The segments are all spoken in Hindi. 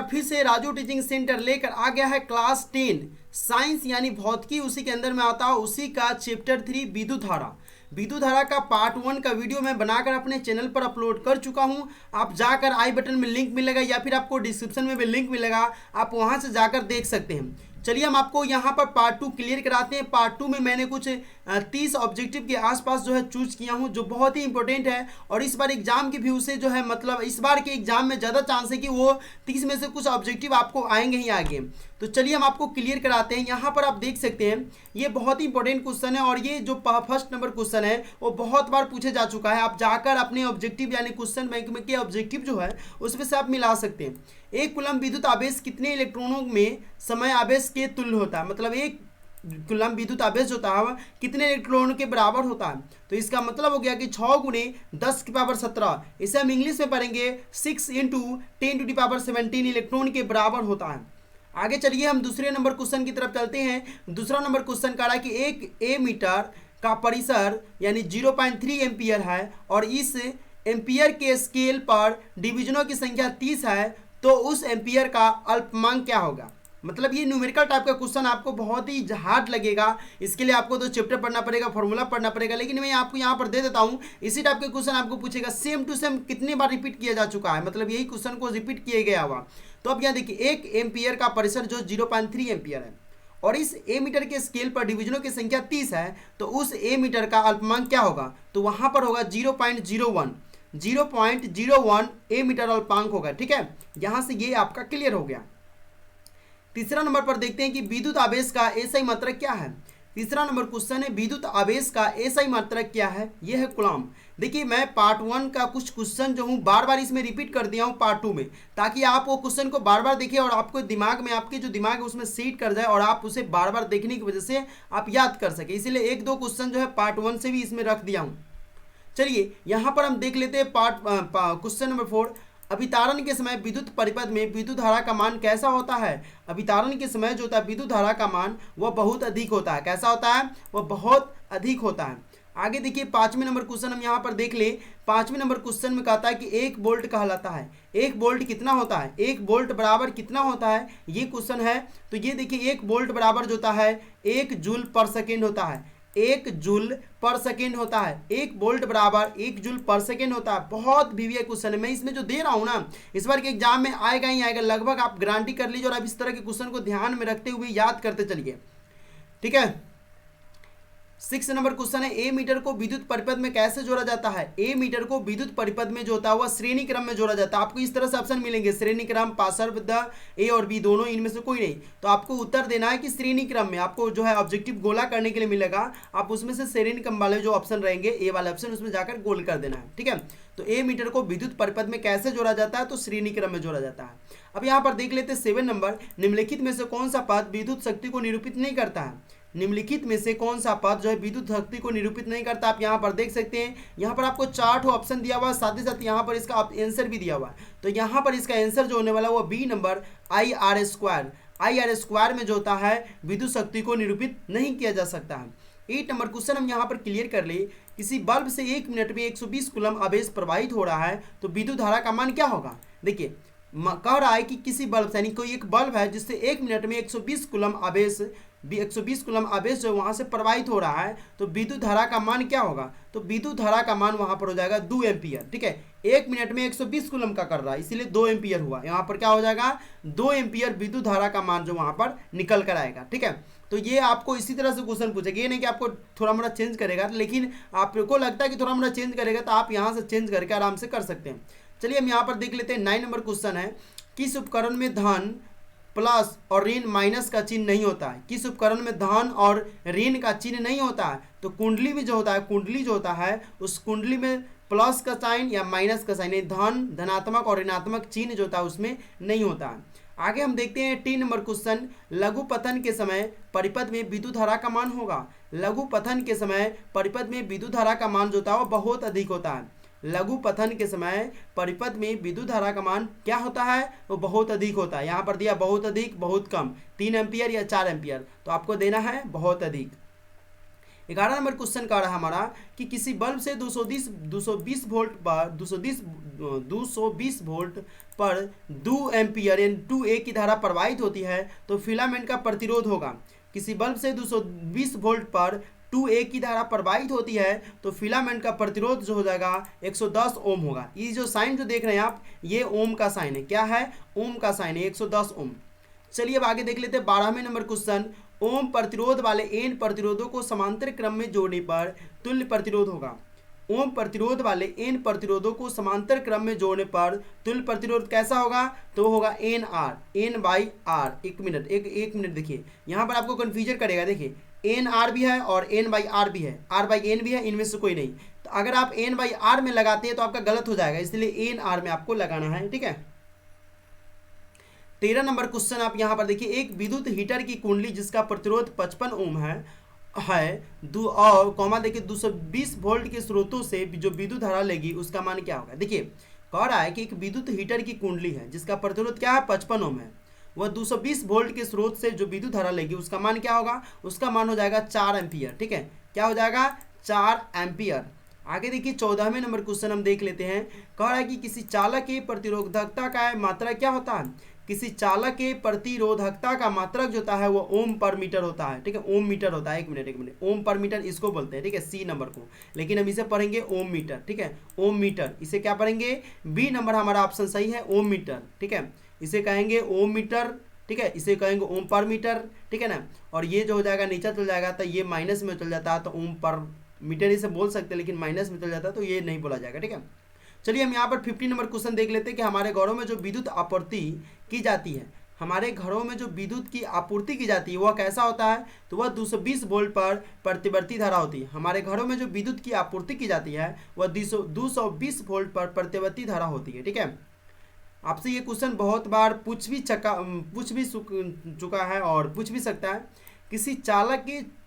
फिर से राजू टीचिंग सेंटर लेकर आ गया है क्लास 10 साइंस यानी भौतिकी, उसी के अंदर में आता है उसी का चैप्टर 3 विद्युत धारा। विद्युत धारा का पार्ट 1 का वीडियो मैं बनाकर अपने चैनल पर अपलोड कर चुका हूं। आप जाकर आई बटन में लिंक मिलेगा या फिर आपको डिस्क्रिप्शन में भी लिंक मिलेगा, आप वहां से जाकर देख सकते हैं। चलिए हम आपको यहाँ पर पार्ट 2 क्लियर कराते हैं। पार्ट 2 में मैंने कुछ 30 ऑब्जेक्टिव के आसपास जो है चूज किया हूँ, जो बहुत ही इंपॉर्टेंट है और इस बार एग्जाम के व्यू से जो है मतलब इस बार के एग्जाम में ज़्यादा चांस है कि वो 30 में से कुछ ऑब्जेक्टिव आपको आएंगे ही आगे। तो चलिए हम आपको क्लियर कराते हैं। यहाँ पर आप देख सकते हैं ये बहुत ही इंपॉर्टेंट क्वेश्चन है और ये जो फर्स्ट नंबर क्वेश्चन है वो बहुत बार पूछे जा चुका है। आप जाकर अपने ऑब्जेक्टिव यानी क्वेश्चन बैंक में के ऑब्जेक्टिव जो है उसमें से आप मिला सकते हैं। एक कूलम विद्युत आवेश कितने इलेक्ट्रॉनों में समय आवेश के तुल्य होता है, मतलब एक कूलम विद्युत आवेश होता है कितने इलेक्ट्रॉनों के बराबर होता है। तो इसका मतलब हो गया कि 6 गुणे 10 की पावर 17, इसे हम इंग्लिश में पढ़ेंगे 6 into 10 to the power 17 electron के बराबर होता है। आगे चलिए हम दूसरे नंबर क्वेश्चन की तरफ चलते हैं। दूसरा नंबर क्वेश्चन कह रहा है कि एक ए मीटर का परिसर यानी 0.3 एम्पियर है और इस एम्पियर के स्केल पर डिवीजनों की संख्या 30 है, तो उस एम्पियर का अल्पमांक क्या होगा। मतलब ये न्यूमेरिकल टाइप का क्वेश्चन आपको बहुत ही हार्ड लगेगा। इसके लिए आपको तो चैप्टर पढ़ना पड़ेगा, फॉर्मूला पढ़ना पड़ेगा, लेकिन मैं आपको यहाँ पर दे देता हूँ। इसी टाइप के क्वेश्चन आपको पूछेगा, सेम टू सेम कितने बार रिपीट किया जा चुका है, मतलब यही क्वेश्चन को रिपीट किया गया हुआ। तो अब यहाँ देखिए एक एम्पियर का परिसर जो 0.3 एम्पियर है और इस ए मीटर के स्केल पर डिवीजनों की संख्या 30 है, तो उस ए मीटर का अल्पमांक क्या होगा। तो वहाँ पर होगा 0.01 ए मीटर अल्पमांक होगा। ठीक है, यहाँ से ये आपका क्लियर हो गया। तीसरा नंबर पर देखते हैं कि विद्युत आवेश का एसआई मात्रक क्या है। तीसरा नंबर क्वेश्चन है विद्युत आवेश का एसआई मात्रक क्या है, यह है कूलम। देखिए मैं पार्ट 1 का कुछ क्वेश्चन जो हूँ बार बार इसमें रिपीट कर दिया हूँ पार्ट 2 में, ताकि आप वो क्वेश्चन को बार बार देखिए और आपको दिमाग में आपके जो दिमाग है उसमें सीट कर जाए और आप उसे बार बार देखने की वजह से आप याद कर सके। इसीलिए एक दो क्वेश्चन जो है पार्ट 1 से भी इसमें रख दिया हूँ। चलिए यहाँ पर हम देख लेते हैं क्वेश्चन नंबर 4। अभितारण के समय विद्युत परिपथ में विद्युत धारा का मान कैसा होता है। अभितारण के समय जो होता है विद्युत धारा का मान वह बहुत अधिक होता है। कैसा होता है, वह बहुत अधिक होता है। आगे देखिए 5वें नंबर क्वेश्चन हम यहाँ पर देख ले। 5वें नंबर क्वेश्चन में कहता है कि 1 वोल्ट कहलाता है। 1 वोल्ट कितना होता है, 1 वोल्ट बराबर कितना होता है, ये क्वेश्चन है। तो ये देखिए 1 वोल्ट बराबर जो होता है 1 जूल पर सेकेंड होता है। 1 जूल पर सेकेंड होता है। 1 वोल्ट बराबर 1 जूल पर सेकेंड होता है। बहुत वीवीआई क्वेश्चन है, मैं इसमें जो दे रहा हूँ ना इस बार के एग्जाम में आएगा ही आएगा, लगभग आप गारंटी कर लीजिए। और आप इस तरह के क्वेश्चन को ध्यान में रखते हुए याद करते चलिए। ठीक है, 6 नंबर क्वेश्चन है ए मीटर को विद्युत परिपथ में कैसे जोड़ा जाता है। ए मीटर को विद्युत परिपथ में जो होता है वह श्रेणी क्रम में जोड़ा जाता है। आपको इस तरह से ऑप्शन मिलेंगे, श्रेणी क्रम, पार्श्व, ए और बी दोनों, इनमें से कोई नहीं। तो आपको उत्तर देना है कि श्रेणी क्रम में। आपको जो है ऑब्जेक्टिव गोला करने के लिए मिलेगा, आप उसमें से श्रेणी क्रम वाले जो ऑप्शन रहेंगे ए वाला ऑप्शन उसमें जाकर गोल कर देना है। ठीक है, तो ए मीटर को विद्युत परिपथ में कैसे जोड़ा जाता है, तो श्रेणी क्रम में जोड़ा जाता है। अब यहाँ पर देख लेते हैं 7 नंबर, निम्नलिखित में से कौन सा पद विद्युत शक्ति को निरूपित नहीं करता है। निम्नलिखित में से कौन सा पद जो है विद्युत शक्ति को निरूपित नहीं करता। आप यहाँ पर देख सकते हैं, यहाँ पर आपको 4 ऑप्शन दिया हुआ है, साथ ही साथ यहाँ पर इसका आंसर भी दिया हुआ है। तो यहाँ पर इसका आंसर जो होने वाला है वो B number IR square. IR square में जो होता है विद्युत शक्ति को निरूपित नहीं किया जा सकता है। 8 नंबर क्वेश्चन हम यहाँ पर क्लियर कर ले। किसी बल्ब से 1 मिनट में 120 कूलम आवेश प्रवाहित हो रहा है, तो विद्युत धारा का मान क्या होगा। देखिए कह रहा है कि किसी बल्ब यानी कोई एक बल्ब है जिससे 1 मिनट में 120 कूलम आवेश जो वहाँ से प्रवाहित हो रहा है, तो विद्युत धारा का मान क्या होगा। तो विद्युत धारा का मान वहाँ पर हो जाएगा 2 एम्पियर। ठीक है, 1 मिनट में 120 कूलम का कर रहा है, इसीलिए 2 एम्पियर हुआ। यहाँ पर क्या हो जाएगा 2 एम्पियर विद्युत धारा का मान जो वहाँ पर निकल कर आएगा। ठीक है, तो ये आपको इसी तरह से क्वेश्चन पूछेगा, ये नहीं कि आपको थोड़ा मोड़ा चेंज करेगा, लेकिन आपको लगता है कि थोड़ा मोड़ा चेंज करेगा तो आप यहाँ से चेंज करके आराम से कर सकते हैं। चलिए हम यहाँ पर देख लेते हैं 9 नंबर क्वेश्चन है, किस उपकरण में धन प्लस और ऋण माइनस का चिन्ह नहीं होता है। किस उपकरण में धन और ऋण का चिन्ह नहीं होता है। तो कुंडली में जो होता है, कुंडली जो होता है उस कुंडली में प्लस का साइन या माइनस का साइन, धन धनात्मक और ऋणात्मक चिन्ह जो होता है उसमें नहीं होता है। आगे हम देखते हैं 3 नंबर क्वेश्चन, लघु पतन के समय परिपथ में विद्युत धारा का मान होगा। लघु पतन के समय परिपथ में विद्युत धारा का मान जो होता है वो बहुत अधिक होता है। लघु पतन के समय परिपथ में विद्युत धारा का मान क्या होता है, वो बहुत अधिक होता है। यहाँ पर दिया बहुत अधिक, बहुत कम, 3 एम्पियर या 4 एम्पियर, तो आपको देना है बहुत अधिक। 11 नंबर क्वेश्चन का रहा हमारा कि किसी बल्ब से 220 वोल्ट पर 220 वोल्ट पर 2 एम्पियर यानी 2A की धारा प्रवाहित होती है तो फिलामेंट का प्रतिरोध होगा। किसी बल्ब से 220 वोल्ट पर 2A की धारा प्रवाहित होती है तो फिलामेंट का प्रतिरोध जो हो जाएगा 110 ओम होगा। ये जो साइन जो देख रहे हैं आप, ये ओम का साइन है। क्या है? ओम का साइन है, 110 ओम। चलिए अब आगे देख लेते हैं 12वें नंबर क्वेश्चन। ओम प्रतिरोध वाले एन प्रतिरोधों को समांतर क्रम में जोड़ने पर तुल्य प्रतिरोध होगा। ओम प्रतिरोध वाले एन प्रतिरोधों को समांतर क्रम में जोड़ने पर तुल्य प्रतिरोध कैसा होगा? तो होगा N R, N by R. एक मिनट देखिए, यहाँ पर आपको कन्फ्यूजन करेगा। देखिए एन आर भी है और एन बाई आर भी है, आर बाई एन भी है, इनमें से कोई नहीं। तो अगर आप एन बाई आर में लगाते हैं तो आपका गलत हो जाएगा, इसलिए एन आर में आपको लगाना है। ठीक है। 13 नंबर क्वेश्चन आप यहाँ पर देखिए, एक विद्युत हीटर की कुंडली जिसका प्रतिरोध 55 ओम है और कॉमा देखिए 220 वोल्ट के स्रोतों से जो विद्युत धारा लेगी उसका मान क्या होगा। देखिए कह रहा है कि एक विद्युत हीटर की कुंडली है जिसका प्रतिरोध क्या है? 55 ओम है। वह 220 वोल्ट के स्रोत से जो विद्युत धारा लेगी उसका मान क्या होगा? उसका मान हो जाएगा 4 एम्पियर। ठीक है, क्या हो जाएगा? 4 एम्पियर। आगे देखिए 14वें नंबर क्वेश्चन हम देख लेते हैं। कह रहा है कि किसी चालक की प्रतिरोधकता का मात्रा क्या होता है? किसी चालक के प्रतिरोधकता का मात्रक जो होता है वो ओम पर मीटर होता है। ठीक है, ओम मीटर होता है। एक मिनट, ओम पर मीटर इसको बोलते हैं। ठीक है, सी नंबर को, लेकिन हम इसे पढ़ेंगे ओम मीटर। ठीक है, ओम मीटर, इसे क्या पढ़ेंगे? बी नंबर हमारा ऑप्शन सही है, ओम मीटर। ठीक है, इसे कहेंगे ओम मीटर। ठीक है, इसे कहेंगे ओम पर मीटर। ठीक है ना, और ये जो हो जाएगा नीचे चल जाएगा तो ये माइनस में चल जाता है, तो ओम पर मीटर इसे बोल सकते हैं, लेकिन माइनस में चल जाता है तो ये नहीं बोला जाएगा। ठीक है, चलिए हम यहाँ पर 50 नंबर क्वेश्चन देख लेते हैं कि हमारे घरों में जो विद्युत आपूर्ति की जाती है, हमारे घरों में जो विद्युत की आपूर्ति की जाती है वह कैसा होता है? तो वह 220 वोल्ट पर प्रतिवर्ती धारा होती है। हमारे घरों में जो विद्युत की आपूर्ति की जाती है वह 220 वोल्ट पर प्रतिवर्ती धारा होती है। ठीक है, आपसे ये क्वेश्चन बहुत बार पूछ भी चुका है और पूछ भी सकता है। किसी चालक के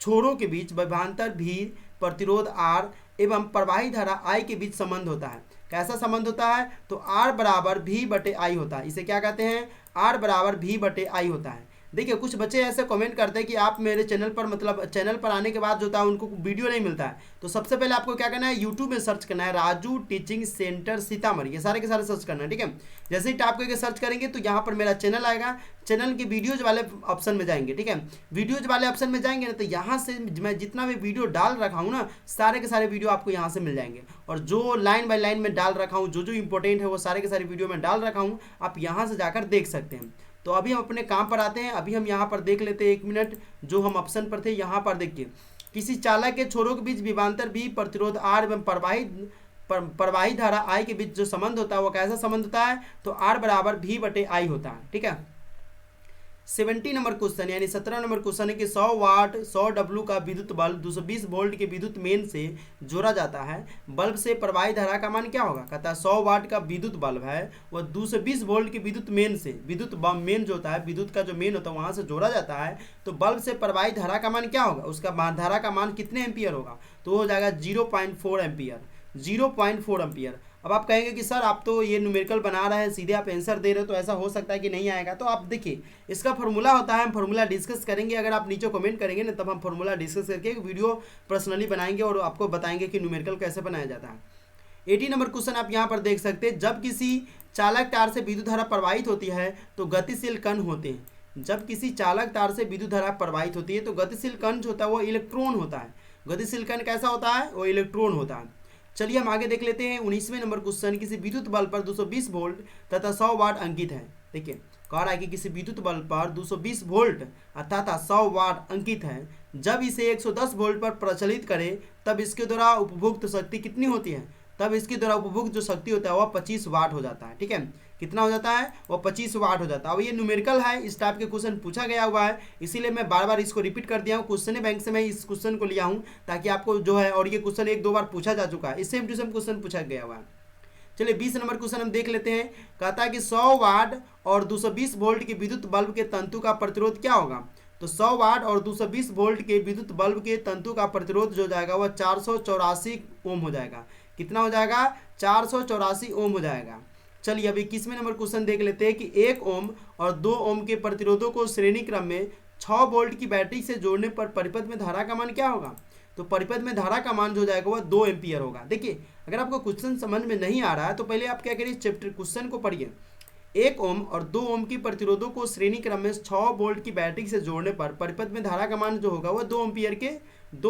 छोरों के बीच विभवांतर भी, प्रतिरोध आर एवं प्रवाही धारा आई के बीच संबंध होता है। कैसा संबंध होता है? तो आर बराबर भी बटे आई होता है। इसे क्या कहते हैं? आर बराबर भी बटे आई होता है। देखिए कुछ बच्चे ऐसे कमेंट करते हैं कि आप मेरे चैनल पर, मतलब चैनल पर आने के बाद जो होता है उनको वीडियो नहीं मिलता है। तो सबसे पहले आपको क्या करना है? यूट्यूब में सर्च करना है राजू टीचिंग सेंटर सीतामढ़ी, ये सारे के सारे सर्च करना है। ठीक है, जैसे ही टाइप करके सर्च करेंगे तो यहाँ पर मेरा चैनल आएगा। चैनल के वीडियोज वाले ऑप्शन में जाएंगे। ठीक है, वीडियोज वाले ऑप्शन में जाएंगे ना तो यहाँ से मैं जितना भी वीडियो डाल रखा हूँ ना, सारे के सारे वीडियो आपको यहाँ से मिल जाएंगे। और जो लाइन बाय लाइन में डाल रखा हूँ, जो जो इंपॉर्टेंट है वो सारे के सारे वीडियो में डाल रखा हूँ, आप यहाँ से जाकर देख सकते हैं। तो अभी हम अपने काम पर आते हैं। अभी हम यहाँ पर देख लेते हैं, एक मिनट, जो हम ऑप्शन पर थे यहाँ पर देखिए, किसी चालक के छोरों के बीच विभवांतर भी, प्रतिरोध आर एवं प्रवाही धारा आई के बीच जो संबंध होता है वो कैसा संबंध होता है? तो आर बराबर भी बटे आई होता है। ठीक है, 70 नंबर क्वेश्चन यानी 17 नंबर क्वेश्चन है कि 100 वाट 100 डब्ल्यू का विद्युत बल्ब 220 वोल्ट के विद्युत मेन से जोड़ा जाता है। बल्ब से प्रवाहित धारा का मान क्या होगा? कहता है 100 वाट का विद्युत बल्ब है, वह 220 वोल्ट के विद्युत मेन से, विद्युत मेन जो होता है, विद्युत का जो मेन होता है वहाँ से जोड़ा जाता है, तो बल्ब से प्रवाहित धारा का मान क्या होगा? उसका धारा का मान कितने एम्पियर होगा? तो हो जाएगा 0.4 एम्पियर, 0.4 एम्पियर। अब आप कहेंगे कि सर आप तो ये न्यूमेरिकल बना रहे हैं, सीधे आप आंसर दे रहे हो, तो ऐसा हो सकता है कि नहीं आएगा। तो आप देखिए इसका फॉर्मूला होता है, हम फॉर्मूला डिस्कस करेंगे। अगर आप नीचे कमेंट करेंगे ना तब हम फॉर्मूला डिस्कस करके एक वीडियो पर्सनली बनाएंगे और आपको बताएंगे कि न्यूमेरिकल कैसे बनाया जाता है। 80 नंबर क्वेश्चन आप यहाँ पर देख सकते हैं, जब किसी चालक तार से विद्युत धारा प्रवाहित होती है तो गतिशील कण होते हैं। जब किसी चालक तार से विद्युत धारा प्रवाहित होती है तो गतिशील कण जो होता है वो इलेक्ट्रॉन होता है। गतिशील कण कैसा होता है? वो इलेक्ट्रॉन होता है। चलिए हम आगे देख लेते हैं 19वें नंबर क्वेश्चन। किसी विद्युत बल्ब पर 220 वोल्ट तथा 100 वाट अंकित है। देखिए कह रहा है कि किसी विद्युत बल्ब पर 220 वोल्ट तथा 100 वाट अंकित है। जब इसे 110 वोल्ट पर प्रचलित करें तब इसके द्वारा उपभोक्त शक्ति कितनी होती है? तब इसके द्वारा उपभोक्त जो शक्ति होता है वह 25 वाट हो जाता है। ठीक है, कितना हो जाता है? वह 25 वाट हो जाता है। अब ये न्यूमेरिकल है, इस टाइप के क्वेश्चन पूछा गया हुआ है, इसीलिए मैं बार बार इसको रिपीट कर दिया हूँ। क्वेश्चन बैंक से मैं इस क्वेश्चन को लिया हूँ ताकि आपको जो है, और ये क्वेश्चन 1-2 बार पूछा जा चुका है, इस सेम टू सेम क्वेश्चन पूछा गया हुआ है। चलिए 20 नंबर क्वेश्चन हम देख लेते हैं। कहता है कि 100 वाट और 220 वोल्ट के विद्युत बल्ब के तंतु का प्रतिरोध क्या होगा? तो 100 वाट और 220 वोल्ट के विद्युत बल्ब के तंतु का प्रतिरोध जो जाएगा वह 484 ओम हो जाएगा। कितना हो जाएगा? 484 ओम हो जाएगा। चलिए अब 21वें नंबर क्वेश्चन देख लेते हैं कि 1 ओम और 2 ओम के प्रतिरोधों को श्रेणी क्रम में 6 वोल्ट की बैटरी से जोड़ने पर परिपथ में धारा का मान क्या होगा? तो परिपथ में धारा का मान जो हो जाएगा वह 2 एम्पियर होगा। देखिए अगर आपको क्वेश्चन समझ में नहीं आ रहा है तो पहले आप क्या करिए, चैप्टर क्वेश्चन को पढ़िए। 1 ओम और 2 ओम की प्रतिरोधों को श्रेणी क्रम में 6 वोल्ट की बैटरी से जोड़ने पर परिपथ में धारा का मान जो होगा वह 2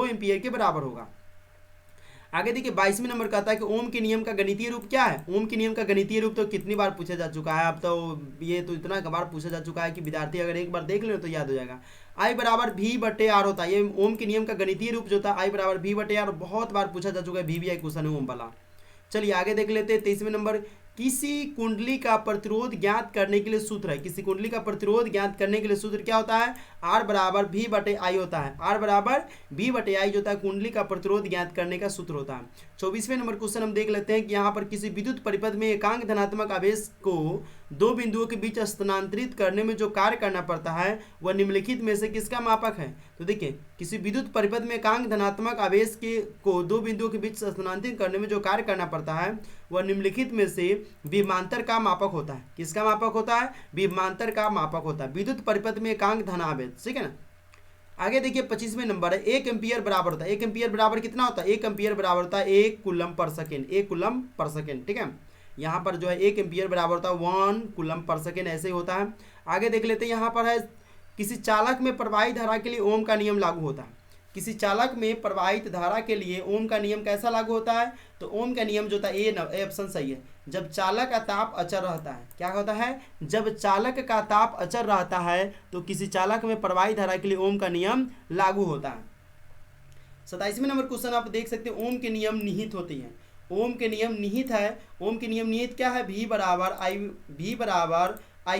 एम्पियर के बराबर होगा। आगे देखिए 22वें नंबर कहता है कि ओम के नियम का गणितीय रूप क्या है? ओम के नियम का गणितीय रूप तो कितनी बार पूछा जा चुका है, अब तो ये तो इतना बार पूछा जा चुका है कि विद्यार्थी अगर एक बार देख ले तो याद हो जाएगा। आई बराबर भी बटे आर होता है, ये ओम के नियम का गणितीय रूप जो होता है आई बराबर भी बटे आर, बहुत बार पूछा जा चुका है, VVI क्वेश्चन है ओम वाला। चलिए आगे देख लेते हैं 23वें नंबर। किसी कुंडली का प्रतिरोध ज्ञात करने के लिए सूत्र है, किसी कुंडली का प्रतिरोध ज्ञात करने के लिए सूत्र क्या होता है? R बराबर V बटे आई होता है, R बराबर V बटे आई जो होता है कुंडली का प्रतिरोध ज्ञात करने का सूत्र होता है। 24वें नंबर क्वेश्चन हम देख लेते हैं कि यहाँ पर किसी विद्युत परिपथ में एकांक धनात्मक आवेश को 2 बिंदुओं के बीच स्थानांतरित करने में जो कार्य करना पड़ता है वह निम्नलिखित में से किसका मापक है? तो देखिए किसी विद्युत परिपथ में एकांक धनात्मक आवेश को 2 बिंदुओं के बीच स्थानांतरित करने में जो कार्य करना पड़ता है वह निम्नलिखित में से विभवांतर का मापक होता है। किसका मापक होता है? विभवांतर का मापक होता है विद्युत परिपथ में एकांक धन आवेश, ठीक है ना। आगे देखिए 25वें नंबर है 1 एम्पियर बराबर होता है, 1 एम्पियर बराबर कितना होता है? 1 एम्पियर बराबर होता है 1 coulomb per second, 1 coulomb per second, ठीक है। यहाँ पर जो है 1 एम्पियर बराबर होता है 1 कूलम पर सेकेंड, ऐसे ही होता है। आगे देख लेते हैं यहाँ पर है किसी चालक में प्रवाहित धारा के लिए ओम का नियम लागू होता है। किसी चालक में प्रवाहित धारा के लिए ओम का नियम कैसा लागू होता है? तो ओम का नियम जो होता है ए ऑप्शन सही है, जब चालक का ताप अचर रहता है। क्या होता है? जब चालक का ताप अचर रहता है तो किसी चालक में प्रवाहित धारा के लिए ओम का नियम लागू होता है। 27वें नंबर क्वेश्चन आप देख सकते हैं ओम के नियम निहित होती हैं। ओम के नियम निहित है, ओम के नियम निहित क्या है? V बराबर आई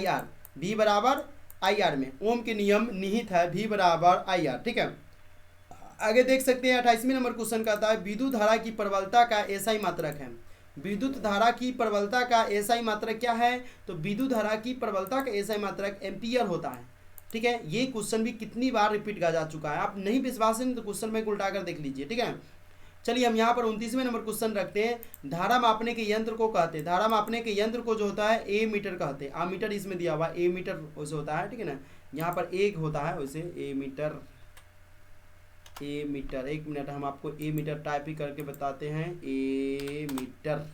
आर, V बराबर आई आर में ओम के नियम निहित है V बराबर आई आर, ठीक है। आगे देख सकते हैं 28वें नंबर क्वेश्चन कहता है विद्युत धारा की प्रबलता का एसआई मात्रक है। विद्युत धारा की प्रबलता का एसआई मात्रक क्या है? तो विद्युत धारा की प्रबलता का एसआई मात्रक एम्पियर होता है, ठीक है। ये क्वेश्चन भी कितनी बार रिपीट किया जा चुका है, आप नहीं विश्वास है तो क्वेश्चन में उल्टा कर देख लीजिए, ठीक है। चलिए हम यहाँ पर 29वें नंबर क्वेश्चन रखते हैं। धारा मापने के यंत्र को कहते हैं, धारा मापने के यंत्र को जो होता है ए मीटर कहते हैं। मीटर इसमें दिया हुआ ए मीटर वैसे होता है, ठीक है ना। यहाँ पर एक होता है वैसे ए मीटर, एक मिनट हम आपको ए मीटर टाइप ही करके बताते हैं, ए मीटर।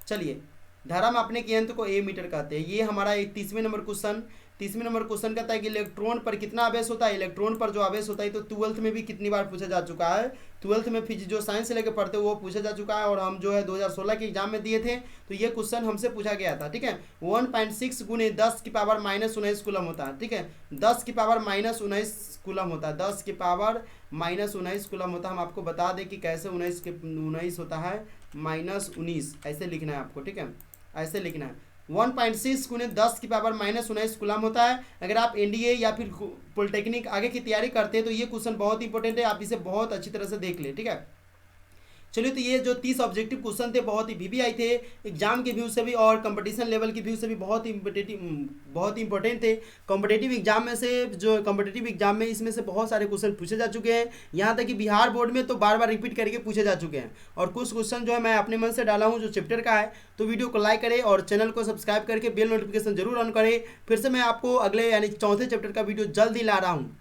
चलिए धारा मापने के यंत्र को ए मीटर कहते हैं। ये हमारा 30वें नंबर क्वेश्चन। 30वें नंबर क्वेश्चन कहता है कि इलेक्ट्रॉन पर कितना आवेश होता है? इलेक्ट्रॉन पर जो आवेश होता है तो 12th में भी कितनी बार पूछा जा चुका है। 12th में फिजिक्स जो साइंस से लेकर पढ़ते वो पूछा जा चुका है, और हम जो है 2016 के एग्जाम में दिए थे तो ये क्वेश्चन हमसे पूछा गया था, ठीक है। 1.6 गुने 10 की पावर -19 कूलम होता है, ठीक है। 10 की पावर -19 कूलम होता है, 10 की पावर -19 कूलम होता है। हम आपको बता दें कि कैसे 19 होता है -19, ऐसे लिखना है आपको, ठीक है, ऐसे लिखना है। 1.6 गुने 10 की पावर -19 कूलम होता है। अगर आप एनडीए या फिर पॉलिटेक्निक आगे की तैयारी करते हैं तो ये क्वेश्चन बहुत इंपॉर्टेंट है, आप इसे बहुत अच्छी तरह से देख लें, ठीक है। चलिए तो ये जो 30 ऑब्जेक्टिव क्वेश्चन थे बहुत ही VVI थे, एग्जाम के व्यू से भी और कंपटीशन लेवल के व्यू से भी बहुत इंपॉर्टेंट थे। कॉम्पिटेटिव एग्जाम में से जो कॉम्पिटेटिव एग्जाम में इसमें से बहुत सारे क्वेश्चन पूछे जा चुके हैं, यहाँ तक कि बिहार बोर्ड में तो बार बार रिपीट करके पूछे जा चुके हैं। और कुछ क्वेश्चन जो है मैं अपने मन से डाला हूँ जो चैप्टर का है। तो वीडियो को लाइक करें और चैनल को सब्सक्राइब करके बेल नोटिफिकेशन जरूर ऑन करें। फिर से मैं आपको अगले यानी चौथे चैप्टर का वीडियो जल्द ही ला रहा हूँ।